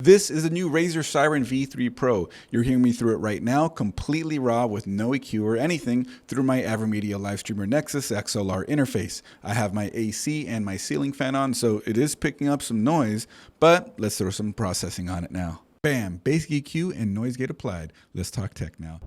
This is a new Razer Seiren V3 Pro. You're hearing me through it right now, completely raw with no EQ or anything through my AverMedia Livestreamer Nexus XLR interface. I have my AC and my ceiling fan on, so it is picking up some noise, but let's throw some processing on it now. Bam, basic EQ and noise gate applied. Let's talk tech now.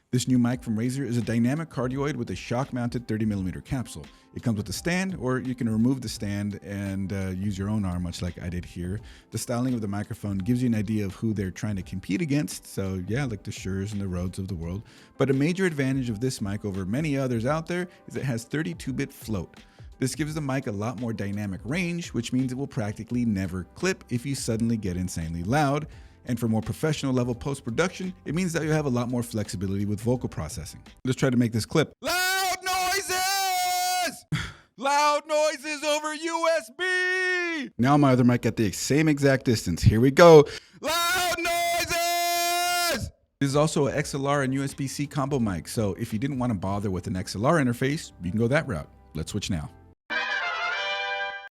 This new mic from Razer is a dynamic cardioid with a shock-mounted 30mm capsule. It comes with a stand, or you can remove the stand and use your own arm, much like I did here. The styling of the microphone gives you an idea of who they're trying to compete against, so yeah, like the Shures and the Rhodes of the world. But a major advantage of this mic over many others out there is it has 32-bit float. This gives the mic a lot more dynamic range, which means it will practically never clip if you suddenly get insanely loud. And for more professional level post-production, it means that you have a lot more flexibility with vocal processing. Let's try to make this clip. Loud noises! Loud noises over USB! Now my other mic at the same exact distance. Here we go. Loud noises! This is also an XLR and USB-C combo mic. So if you didn't want to bother with an XLR interface, you can go that route. Let's switch now.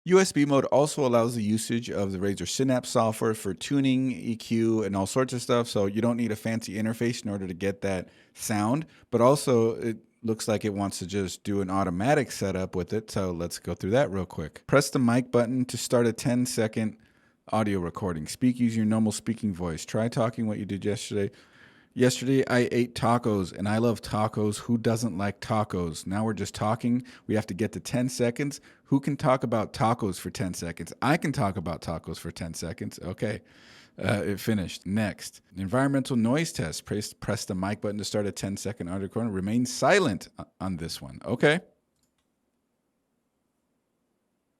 USB mode also allows the usage of the Razer Synapse software for tuning, EQ, and all sorts of stuff. So you don't need a fancy interface in order to get that sound, but also it looks like it wants to just do an automatic setup with it. So let's go through that real quick. Press the mic button to start a 10-second audio recording. Speak using your normal speaking voice. Try talking what you did yesterday. Yesterday, I ate tacos, and I love tacos. Who doesn't like tacos? Now we're just talking. We have to get to 10 seconds. Who can talk about tacos for 10 seconds? I can talk about tacos for 10 seconds. Okay, it finished. Next, environmental noise test. Press the mic button to start a 10-second audio recording. Remain silent on this one. Okay.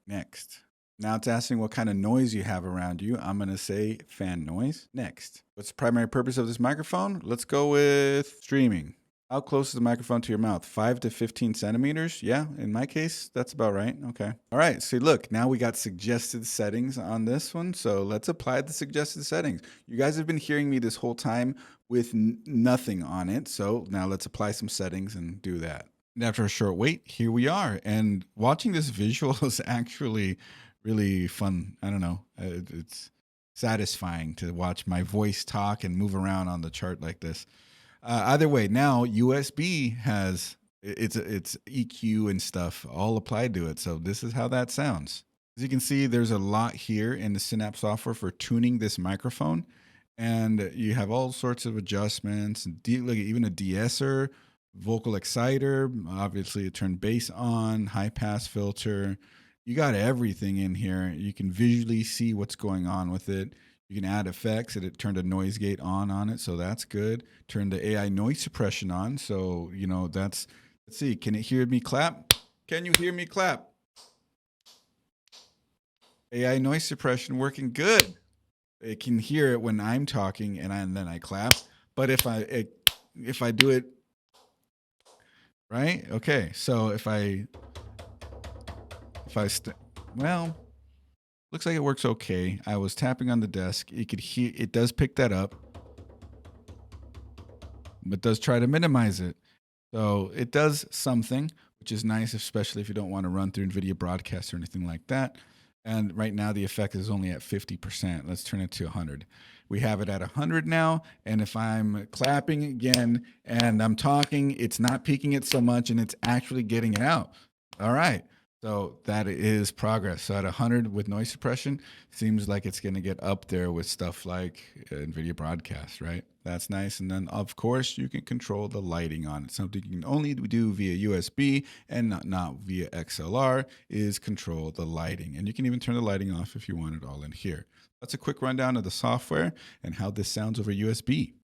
Next. Now it's asking what kind of noise you have around you. I'm going to say fan noise. Next. What's the primary purpose of this microphone? Let's go with streaming. How close is the microphone to your mouth? 5 to 15 centimeters? Yeah, in my case, that's about right. Okay. All right. See, look, now we got suggested settings on this one. So let's apply the suggested settings. You guys have been hearing me this whole time with nothing on it. So now let's apply some settings and do that. And after a short wait, here we are. And watching this visual is actually really fun. I don't know. It's satisfying to watch my voice talk and move around on the chart like this. Either way, now USB has its EQ and stuff all applied to it. So this is how that sounds. As you can see, there's a lot here in the Synapse software for tuning this microphone. And you have all sorts of adjustments, like even a de-esser, vocal exciter, obviously a turn bass on, high pass filter. You got everything in here. You can visually see what's going on with it. You can add effects. It turned a noise gate on it, so that's good. Turn the AI noise suppression on, so you know that's. Let's see. Can it hear me clap? Can you hear me clap? AI noise suppression working good. It can hear it when I'm talking and then I clap. But if I do it right, okay. So well, looks like it works okay. I was tapping on the desk. You could hear it does pick that up, but does try to minimize it. So it does something, which is nice, especially if you don't want to run through Nvidia Broadcast or anything like that. And right now the effect is only at 50%. Let's turn it to 100. We have it at 100 now. And if I'm clapping again and I'm talking, it's not peaking it so much and it's actually getting it out. All right. So that is progress. So at 100 with noise suppression, seems like it's going to get up there with stuff like Nvidia Broadcast, right? That's nice. And then, of course, you can control the lighting on it. Something you can only do via USB and not via XLR is control the lighting. And you can even turn the lighting off if you want it all in here. That's a quick rundown of the software and how this sounds over USB.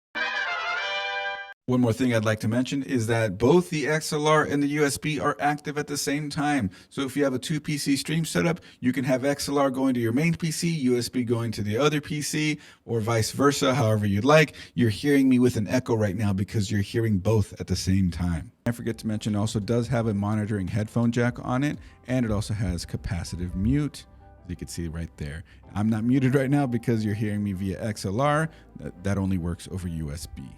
One more thing I'd like to mention is that both the XLR and the USB are active at the same time. So if you have a 2-PC stream setup, you can have XLR going to your main PC, USB going to the other PC, or vice versa, however you'd like. You're hearing me with an echo right now because you're hearing both at the same time. I forget to mention, it also does have a monitoring headphone jack on it, and it also has capacitive mute. As you can see right there. I'm not muted right now because you're hearing me via XLR. That only works over USB.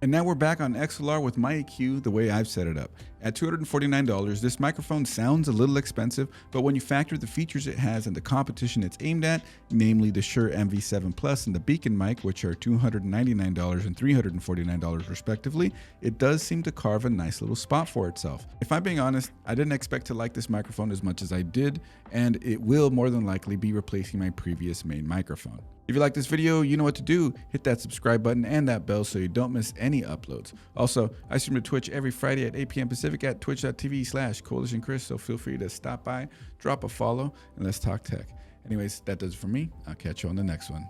And now we're back on XLR with my EQ the way I've set it up. At $249, this microphone sounds a little expensive, but when you factor the features it has and the competition it's aimed at, namely the Shure MV7 Plus and the BEACN mic, which are $299 and $349 respectively, it does seem to carve a nice little spot for itself. If I'm being honest, I didn't expect to like this microphone as much as I did, and it will more than likely be replacing my previous main microphone. If you like this video, you know what to do. Hit that subscribe button and that bell so you don't miss any uploads. Also, I stream to Twitch every Friday at 8 p.m. Pacific at twitch.tv/CoalitionChris, so feel free to stop by, drop a follow, and let's talk tech. Anyways, that does it for me. I'll catch you on the next one.